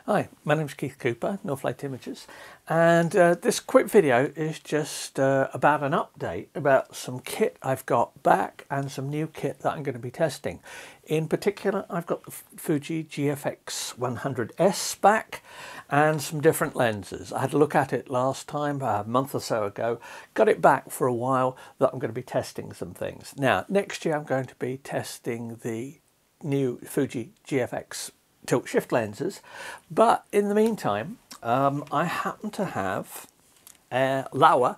Hi, my name's Keith Cooper, Northlight Images, and this quick video is just about an update about some kit I've got back and some new kit that I'm going to be testing. In particular, I've got the Fuji GFX100S back and some different lenses. I had a look at it last time, a month or so ago, got it back for a while that I'm going to be testing some things. Now, next year I'm going to be testing the new Fuji GFX tilt shift lenses, but in the meantime I happen to have a Laowa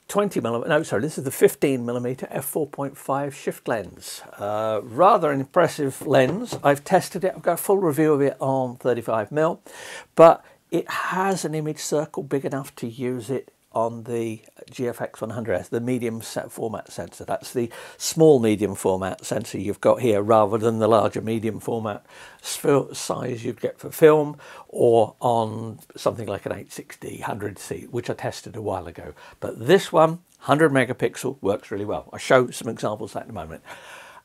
20mm, no sorry, this is the 15mm f4.5 shift lens. Rather an impressive lens. I've tested it, I've got a full review of it on 35mm, but it has an image circle big enough to use it on the GFX100S, the medium format sensor. That's the small medium format sensor you've got here rather than the larger medium format size you'd get for film or on something like an 860 100C, which I tested a while ago. But this one, 100 megapixel, works really well. I'll show some examples of that in a moment.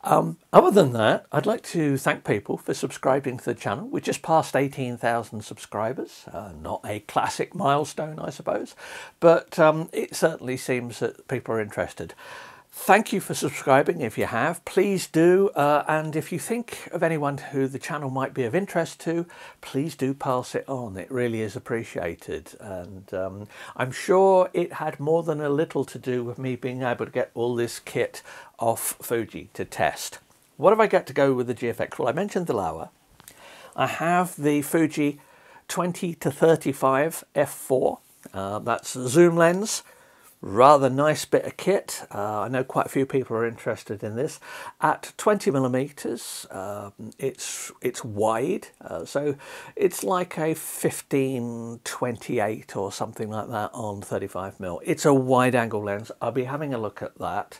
Other than that, I'd like to thank people for subscribing to the channel. We just passed 18,000 subscribers. Not a classic milestone, I suppose, but it certainly seems that people are interested. Thank you for subscribing if you have. Please do, and if you think of anyone who the channel might be of interest to, please do pass it on. It really is appreciated, and I'm sure it had more than a little to do with me being able to get all this kit off Fuji to test. What have I got to go with the GFX? Well, I mentioned the Laowa. I have the Fuji 20-35 f4. That's a zoom lens. Rather nice bit of kit. I know quite a few people are interested in this. At 20mm, it's wide, so it's like a 15-28 or something like that on 35mm. It's a wide angle lens. I'll be having a look at that.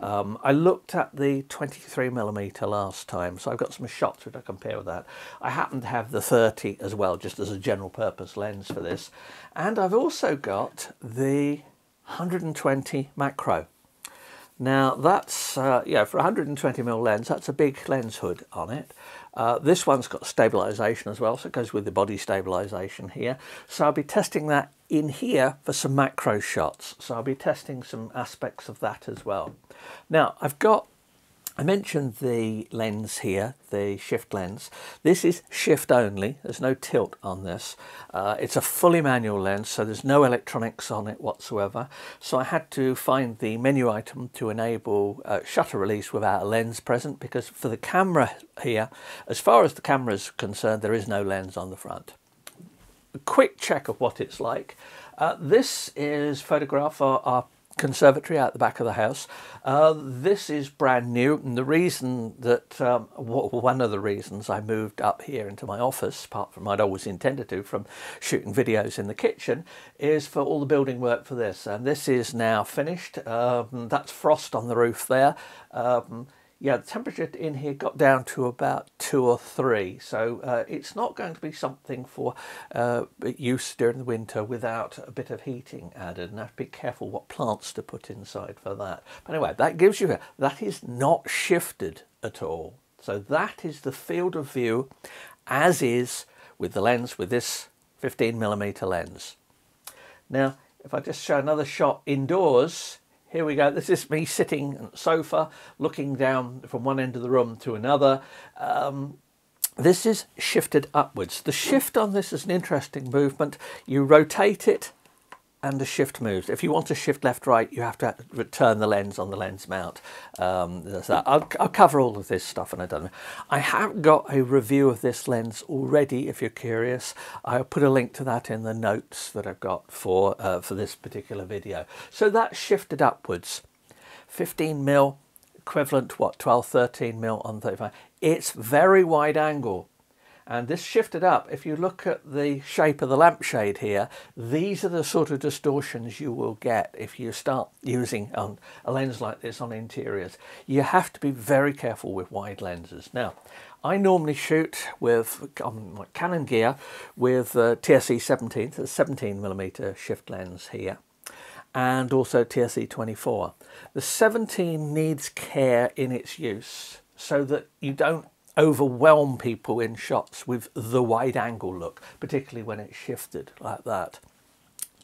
I looked at the 23mm last time, so I've got some shots which I compare with that. I happen to have the 30 as well, just as a general purpose lens for this. And I've also got the 120 macro. Now that's yeah, for a 120mm lens, that's a big lens hood on it. This one's got stabilization as well, so it goes with the body stabilization here. So I'll be testing that in here for some macro shots. So I'll be testing some aspects of that as well. Now I mentioned the lens here, the shift lens. This is shift only, there's no tilt on this. It's a fully manual lens, so there's no electronics on it whatsoever. So I had to find the menu item to enable shutter release without a lens present, because for the camera here, as far as the camera is concerned, there is no lens on the front. A quick check of what it's like. This is photograph of our conservatory out the back of the house. This is brand new, and the reason that one of the reasons I moved up here into my office, apart from I'd always intended to from shooting videos in the kitchen, is for all the building work for this, and this is now finished. That's frost on the roof there. Yeah, the temperature in here got down to about 2 or 3, so it's not going to be something for use during the winter without a bit of heating added, and I have to be careful what plants to put inside for that. But anyway, that gives you, that is not shifted at all. So that is the field of view as is with the lens, with this 15mm lens. Now, if I just show another shot indoors, here we go. This is me sitting on the sofa, looking down from one end of the room to another. This is shifted upwards. The shift on this is an interesting movement. You rotate it and the shift moves. If you want to shift left, right, you have to return the lens on the lens mount. There's that. I'll cover all of this stuff, and I have got a review of this lens already, if you're curious. I'll put a link to that in the notes that I've got for this particular video. So that's shifted upwards. 15mm, equivalent, what, 12, 13mm on 35. It's very wide angle. And this shifted up, if you look at the shape of the lampshade here, these are the sort of distortions you will get if you start using a lens like this on interiors. You have to be very careful with wide lenses. Now, I normally shoot with my Canon gear with TSE 17, the 17mm shift lens here, and also TSE 24. The 17 needs care in its use so that you don't overwhelm people in shots with the wide angle look, particularly when it's shifted like that.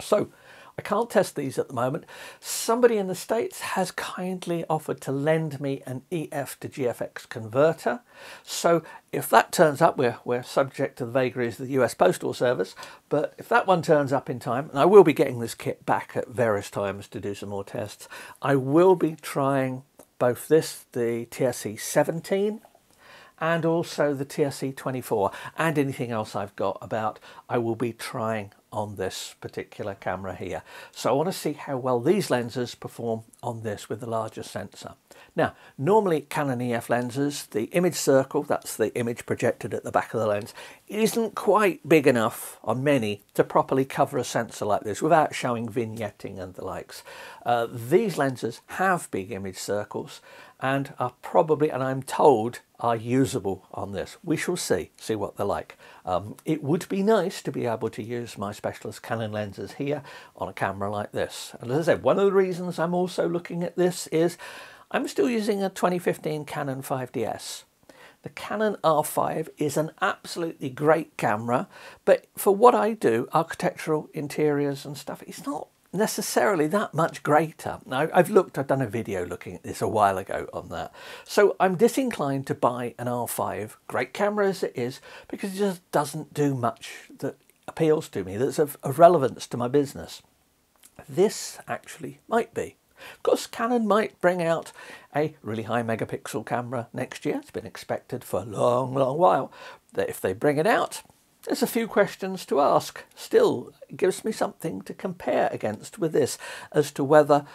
So I can't test these at the moment. Somebody in the States has kindly offered to lend me an EF to GFX converter. So if that turns up, we're subject to the vagaries of the US Postal Service, but if that one turns up in time, and I will be getting this kit back at various times to do some more tests, I will be trying both this, the TSC-17, and also the TSC-24, and anything else I've got about, I will be trying on this particular camera here. So I want to see how well these lenses perform on this with the larger sensor. Now, normally Canon EF lenses, the image circle, that's the image projected at the back of the lens, isn't quite big enough on many to properly cover a sensor like this without showing vignetting and the likes. These lenses have big image circles and are probably, and I'm told, are usable on this. We shall see what they're like. It would be nice to be able to use my specialist Canon lenses here on a camera like this. And as I said, one of the reasons I'm also looking at this is I'm still using a 2015 Canon 5DS. The Canon R5 is an absolutely great camera, but for what I do, architectural, interiors and stuff, it's not necessarily that much greater. Now, I've done a video looking at this a while ago on that. So I'm disinclined to buy an R5, great camera as it is, because it just doesn't do much that appeals to me, that's of relevance to my business. This actually might be. Of course, Canon might bring out a really high megapixel camera next year. It's been expected for a long, long while. That if they bring it out, there's a few questions to ask. Still, it gives me something to compare against with this as to whether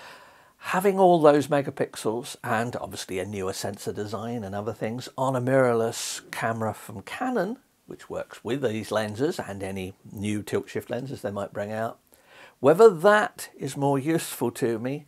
having all those megapixels and obviously a newer sensor design and other things on a mirrorless camera from Canon, which works with these lenses and any new tilt shift lenses they might bring out, whether that is more useful to me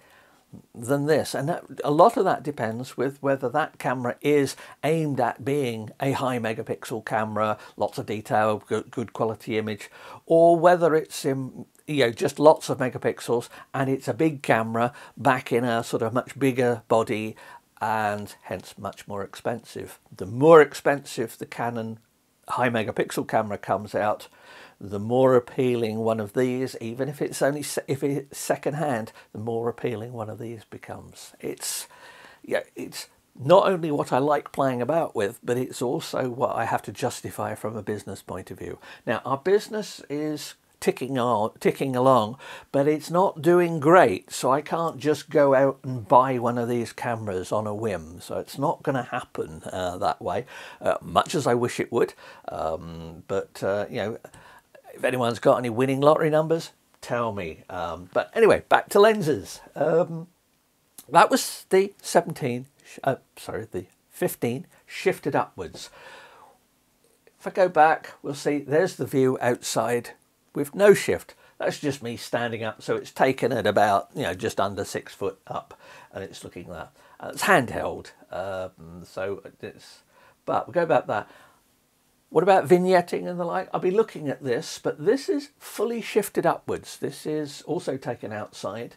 than this. And a lot of that depends with whether that camera is aimed at being a high megapixel camera, lots of detail, good quality image, or whether it's in, just lots of megapixels and it's a big camera back in a sort of much bigger body and hence much more expensive. The more expensive the Canon high megapixel camera comes out, the more appealing one of these, even if it's second hand, the more appealing one of these becomes. It's not only what I like playing about with, but it's also what I have to justify from a business point of view. Now, our business is ticking along, but it's not doing great, so I can't just go out and buy one of these cameras on a whim. So it's not going to happen that way, much as I wish it would. If anyone's got any winning lottery numbers, tell me. But anyway, back to lenses. That was the 15 shifted upwards. If I go back, we'll see there's the view outside with no shift. That's just me standing up, so it's taken at about just under 6 foot up, and it's looking there. It's handheld, but we'll go back there. What about vignetting and the like? I'll be looking at this, but this is fully shifted upwards. This is also taken outside.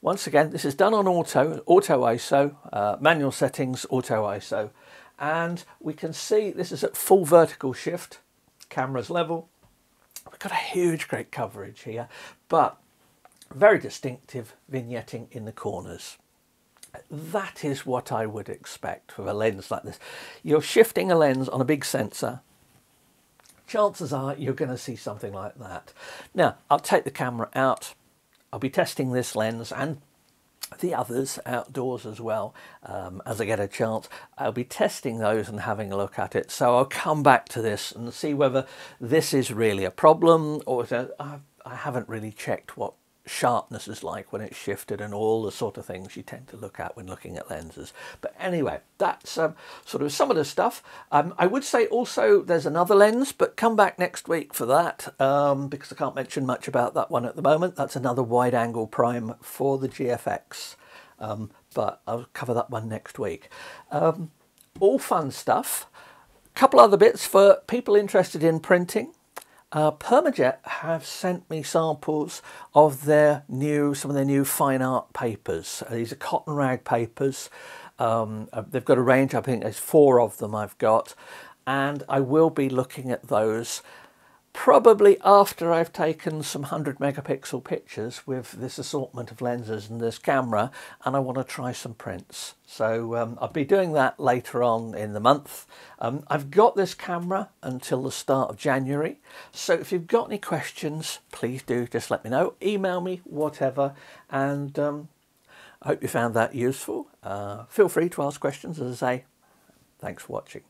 Once again, this is done on auto ISO, manual settings, auto ISO. And we can see this is at full vertical shift, camera's level. We've got a huge, great coverage here, but very distinctive vignetting in the corners. That is what I would expect with a lens like this. You're shifting a lens on a big sensor. Chances are you're going to see something like that. Now, I'll take the camera out. I'll be testing this lens and the others outdoors as well as I get a chance. I'll be testing those and having a look at it. So I'll come back to this and see whether this is really a problem, or I haven't really checked what sharpness is like when it's shifted and all the sort of things you tend to look at when looking at lenses. But anyway, that's sort of some of the stuff. I would say also there's another lens, but come back next week for that because I can't mention much about that one at the moment. That's another wide angle prime for the GFX, but I'll cover that one next week. All fun stuff. A couple other bits for people interested in printing. Permajet have sent me samples of some of their new fine art papers. These are cotton rag papers. They've got a range, I think there's 4 of them I've got, and I will be looking at those probably after I've taken some 100 megapixel pictures with this assortment of lenses and this camera, and I want to try some prints. So I'll be doing that later on in the month. I've got this camera until the start of January, so if you've got any questions, please do just let me know, email me, whatever, and I hope you found that useful. Feel free to ask questions, as I say. Thanks for watching.